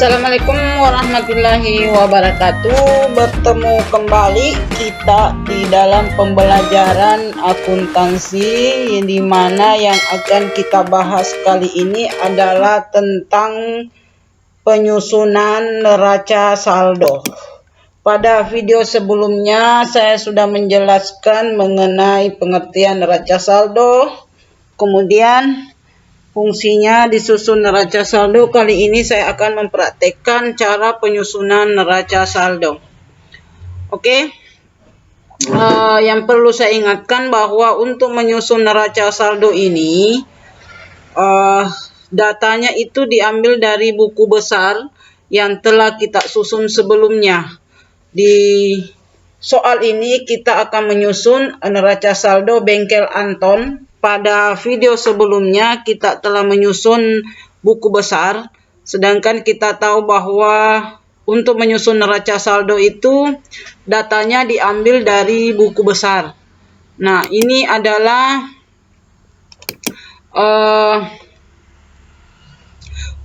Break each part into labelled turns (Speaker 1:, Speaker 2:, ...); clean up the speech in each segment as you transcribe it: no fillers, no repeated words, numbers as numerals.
Speaker 1: Assalamualaikum warahmatullahi wabarakatuh. Bertemu kembali kita di dalam pembelajaran akuntansi, di mana yang akan kita bahas kali ini adalah tentang penyusunan neraca saldo. Pada video sebelumnya saya sudah menjelaskan mengenai pengertian neraca saldo, kemudian fungsinya disusun neraca saldo. Kali ini saya akan mempraktekkan cara penyusunan neraca saldo. Oke. Yang perlu saya ingatkan bahwa untuk menyusun neraca saldo ini datanya itu diambil dari buku besar yang telah kita susun sebelumnya. Di soal ini kita akan menyusun neraca saldo bengkel Anton. Pada video sebelumnya kita telah menyusun buku besar, sedangkan kita tahu bahwa untuk menyusun neraca saldo itu datanya diambil dari buku besar. Nah, ini adalah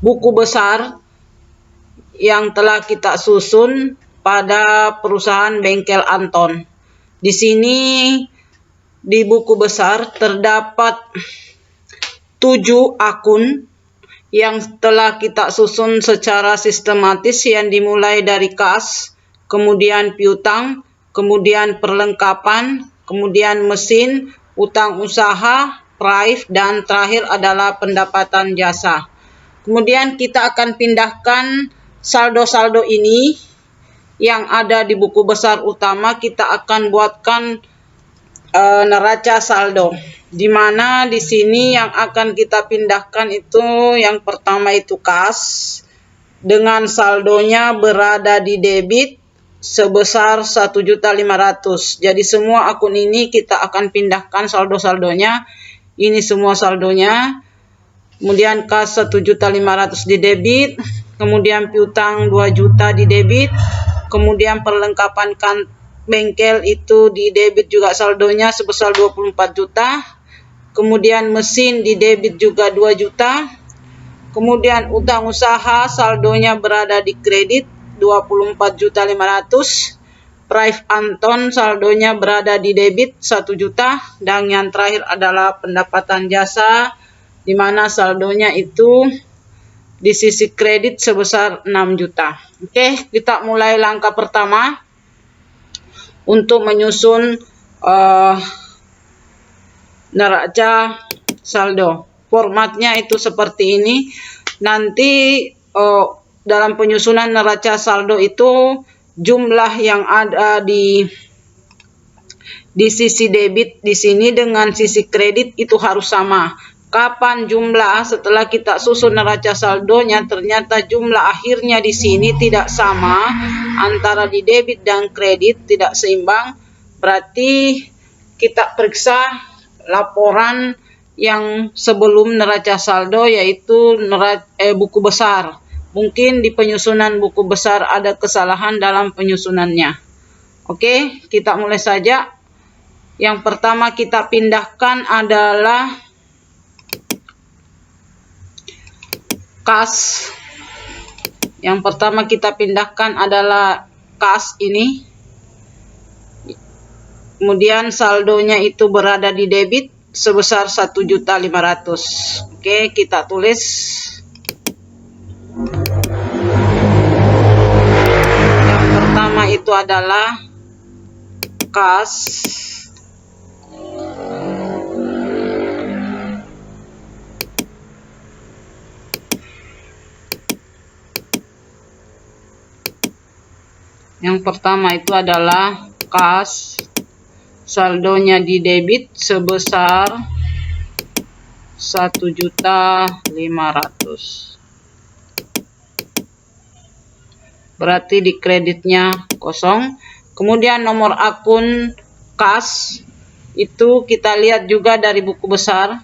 Speaker 1: buku besar yang telah kita susun pada perusahaan bengkel Anton. Di sini di buku besar terdapat 7 akun yang telah kita susun secara sistematis, yang dimulai dari kas, kemudian piutang, kemudian perlengkapan, kemudian mesin, utang usaha, prive, dan terakhir adalah pendapatan jasa. Kemudian kita akan pindahkan saldo-saldo ini yang ada di buku besar utama, kita akan buatkan neraca saldo, di mana di sini yang akan kita pindahkan itu yang pertama itu kas dengan saldonya berada di debit sebesar 1.500.000. Jadi semua akun ini kita akan pindahkan saldo-saldonya. Ini semua saldonya. Kemudian kas 1.500.000 di debit, kemudian piutang 2 juta di debit, kemudian perlengkapan bengkel itu di debit juga saldonya sebesar 24 juta. Kemudian mesin di debit juga 2 juta. Kemudian utang usaha saldonya berada di kredit 24.500.000. Prive Anton saldonya berada di debit 1 juta. Dan yang terakhir adalah pendapatan jasa, di mana saldonya itu di sisi kredit sebesar 6 juta. Oke, kita mulai langkah pertama untuk menyusun neraca saldo. Formatnya itu seperti ini. Nanti dalam penyusunan neraca saldo itu jumlah yang ada di sisi debit di sini dengan sisi kredit itu harus sama. Kapan jumlah setelah kita susun neraca saldonya ternyata jumlah akhirnya di sini tidak sama antara di debit dan kredit, tidak seimbang, berarti kita periksa laporan yang sebelum neraca saldo, yaitu buku besar. Mungkin di penyusunan buku besar ada kesalahan dalam penyusunannya. Oke, kita mulai saja. Yang pertama kita pindahkan adalah kas. Yang pertama kita pindahkan adalah kas ini. Kemudian saldonya itu berada di debit sebesar 1.500.000. Oke, kita tulis. Yang pertama itu adalah kas. Yang pertama itu adalah kas, saldonya di debit sebesar 1.500.000. Berarti di kreditnya kosong. Kemudian nomor akun kas itu kita lihat juga dari buku besar.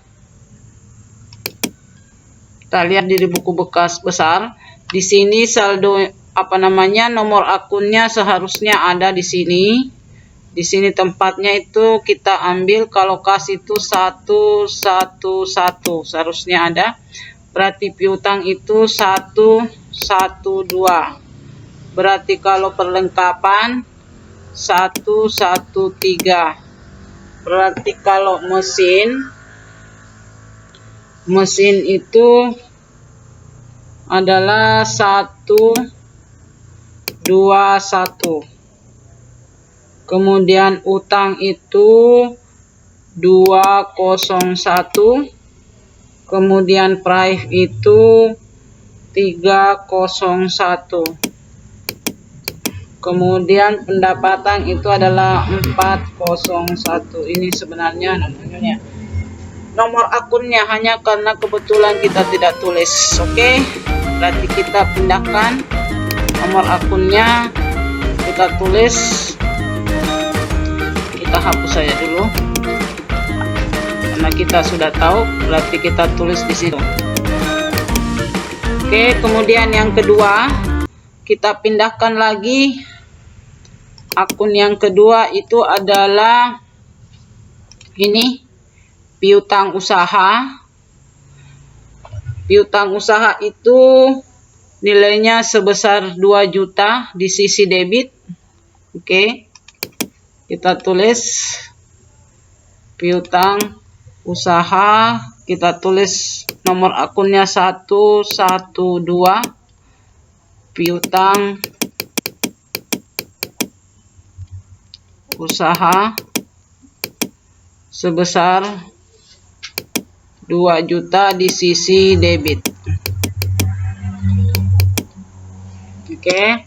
Speaker 1: Kita lihat dari buku bekas besar. Di sini saldo nomor akunnya seharusnya ada di sini. Di sini tempatnya itu kita ambil kalau kas itu 111 seharusnya ada. Berarti piutang itu 112. Berarti kalau perlengkapan 113. Berarti kalau mesin itu adalah 121. Kemudian utang itu 201. Kemudian price itu 301. Kemudian pendapatan itu adalah 401. Ini sebenarnya nomor akunnya, hanya karena kebetulan kita tidak tulis. Oke, berarti kita pindahkan nomor akunnya, kita tulis, kita hapus saja dulu karena kita sudah tahu. Berarti kita tulis di situ. Oke, kemudian yang kedua kita pindahkan lagi. Akun yang kedua itu adalah ini, piutang usaha. Piutang usaha itu nilainya sebesar 2 juta di sisi debit. Oke, kita tulis piutang usaha, kita tulis nomor akunnya 112. Piutang usaha sebesar 2 juta di sisi debit. Oke,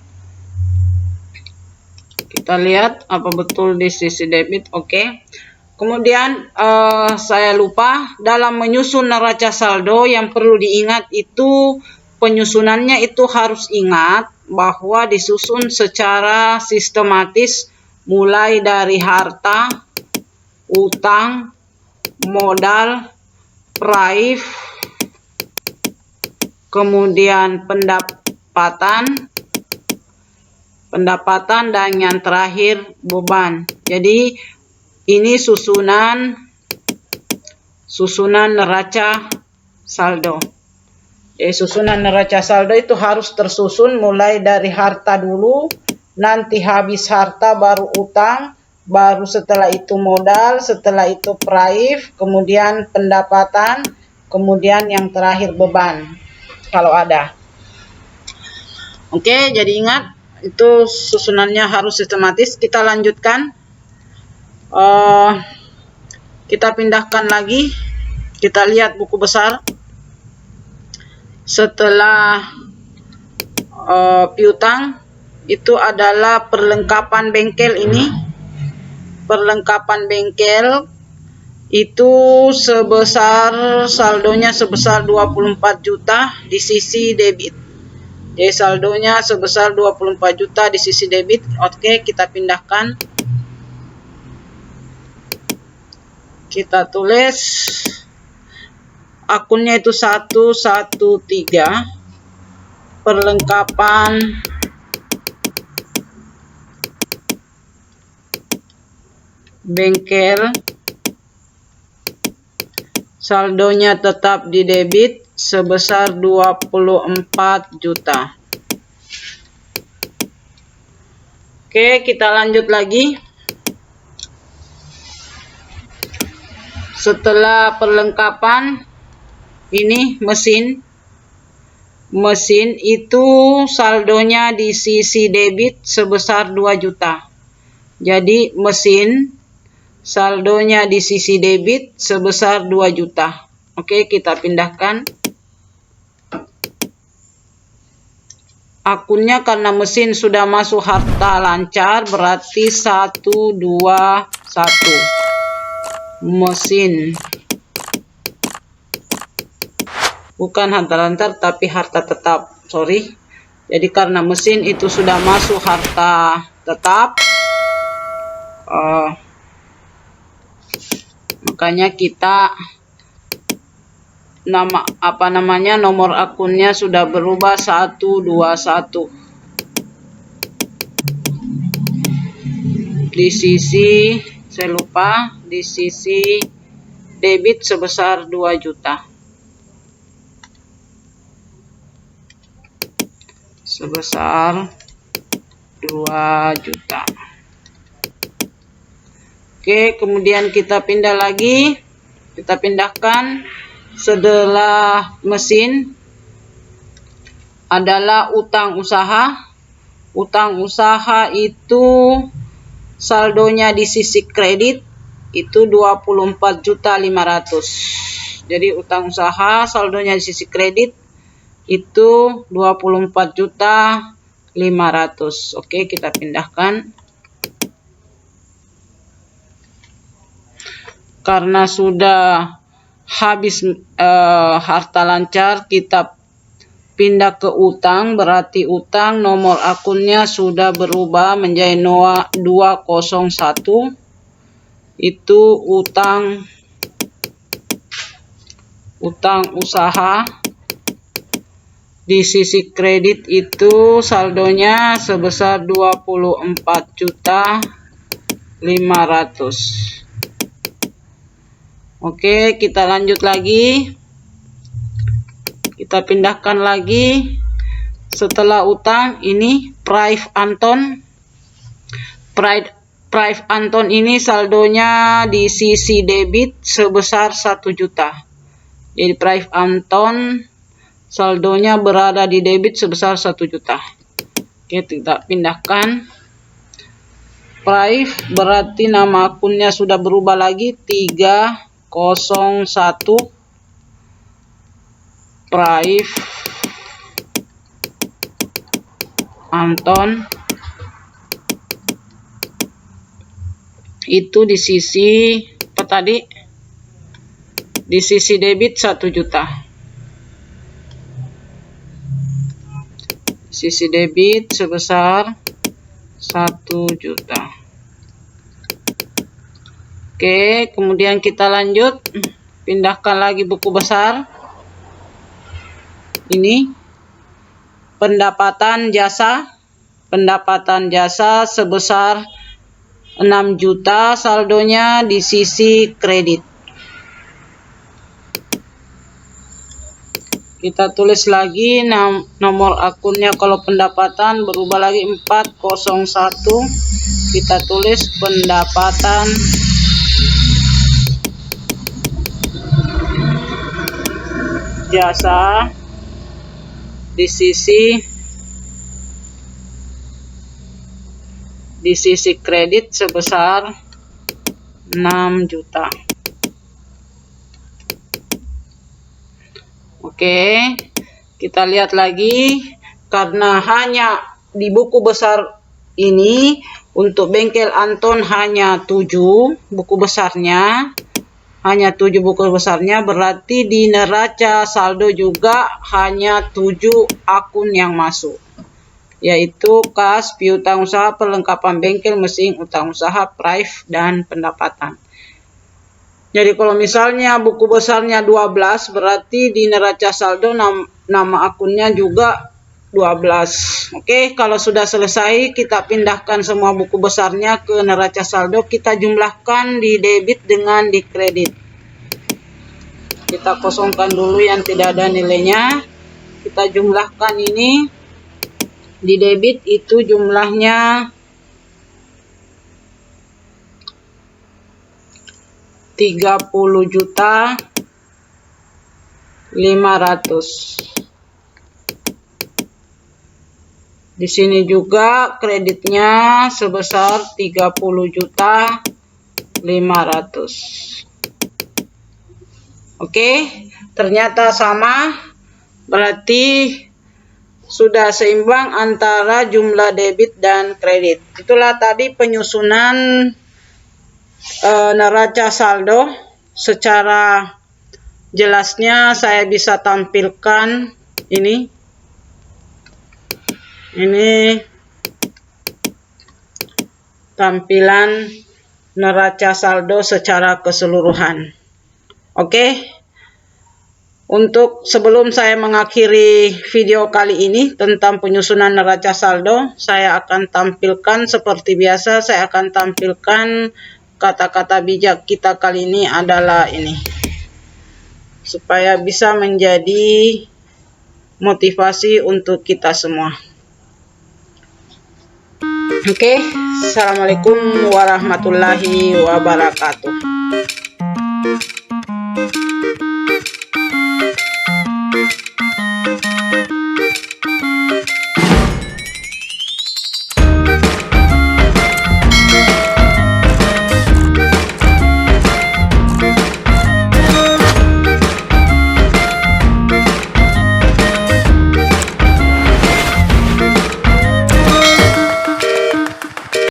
Speaker 1: kita lihat apa betul di sisi debit. Oke, kemudian saya lupa, dalam menyusun neraca saldo yang perlu diingat itu, penyusunannya itu harus ingat bahwa disusun secara sistematis, mulai dari harta, utang, modal, price, kemudian pendapatan, dan yang terakhir beban. Jadi ini susunan neraca saldo. Jadi susunan neraca saldo itu harus tersusun mulai dari harta dulu, nanti habis harta baru utang, baru setelah itu modal, setelah itu price, kemudian pendapatan, kemudian yang terakhir beban kalau ada. Oke, jadi ingat itu susunannya harus sistematis. Kita lanjutkan. Kita pindahkan lagi. Kita lihat buku besar. Setelah piutang itu adalah perlengkapan bengkel. Ini perlengkapan bengkel itu saldonya sebesar 24 juta di sisi debit. Jadi saldonya sebesar 24 juta di sisi debit. Oke, kita pindahkan. Kita tulis akunnya itu 113. Perlengkapan bengkel, saldonya tetap di debit sebesar 24 juta. Oke, kita lanjut lagi. Setelah perlengkapan, ini mesin itu saldonya di sisi debit sebesar 2 juta. Jadi mesin saldonya di sisi debit sebesar 2 juta. Oke, kita pindahkan. Akunnya karena mesin sudah masuk harta lancar, berarti 121. Mesin. Bukan harta lancar, tapi harta tetap. Sorry. Jadi karena mesin itu sudah masuk harta tetap, Makanya kita nomor akunnya sudah berubah 121. Di sisi di sisi debit sebesar 2 juta. Sebesar 2 juta. Oke, kemudian kita pindah lagi. Kita pindahkan setelah mesin adalah utang usaha. Utang usaha itu saldonya di sisi kredit itu 24.500.000. Jadi utang usaha saldonya di sisi kredit itu 24.500.000. Oke, kita pindahkan. Karena sudah habis harta lancar, kita pindah ke utang, berarti utang nomor akunnya sudah berubah menjadi 201. Itu utang usaha. Di sisi kredit itu saldonya sebesar 24.500.000. Oke, kita lanjut lagi. Kita pindahkan lagi. Setelah utang ini Prive Anton. Prive Anton ini saldonya di sisi debit sebesar 1 juta. Jadi Prive Anton saldonya berada di debit sebesar 1 juta. Oke, kita pindahkan. Prive berarti nama akunnya sudah berubah lagi 301 Prive Anton. Itu di sisi apa tadi? Di sisi debit 1 juta. Sisi debit sebesar 1 juta. Oke, kemudian kita lanjut. Pindahkan lagi buku besar. Ini pendapatan jasa. Pendapatan jasa sebesar 6 juta saldonya di sisi kredit. Kita tulis lagi nomor akunnya, kalau pendapatan berubah lagi 401. Kita tulis pendapatan jasa di sisi kredit sebesar 6 juta. Oke, kita lihat lagi. Karena hanya di buku besar ini untuk bengkel Anton hanya 7 buku besarnya. Hanya 7 buku besarnya, berarti di neraca saldo juga hanya 7 akun yang masuk. Yaitu kas, piutang usaha, perlengkapan bengkel, mesin, utang usaha, Prive, dan pendapatan. Jadi kalau misalnya buku besarnya 12, berarti di neraca saldo nama akunnya juga 12. Oke, kalau sudah selesai, kita pindahkan semua buku besarnya ke neraca saldo. Kita jumlahkan di debit dengan di kredit. Kita kosongkan dulu yang tidak ada nilainya. Kita jumlahkan ini. Di debit itu jumlahnya 30.500.000. Di sini juga kreditnya sebesar 30.500.000. Oke, ternyata sama. Berarti sudah seimbang antara jumlah debit dan kredit. Itulah tadi penyusunan neraca saldo. Secara jelasnya saya bisa tampilkan ini. Ini tampilan neraca saldo secara keseluruhan. Oke. Untuk sebelum saya mengakhiri video kali ini tentang penyusunan neraca saldo, saya akan tampilkan seperti biasa, saya akan tampilkan kata-kata bijak kita kali ini adalah ini. Supaya bisa menjadi motivasi untuk kita semua. Oke, Assalamualaikum warahmatullahi wabarakatuh.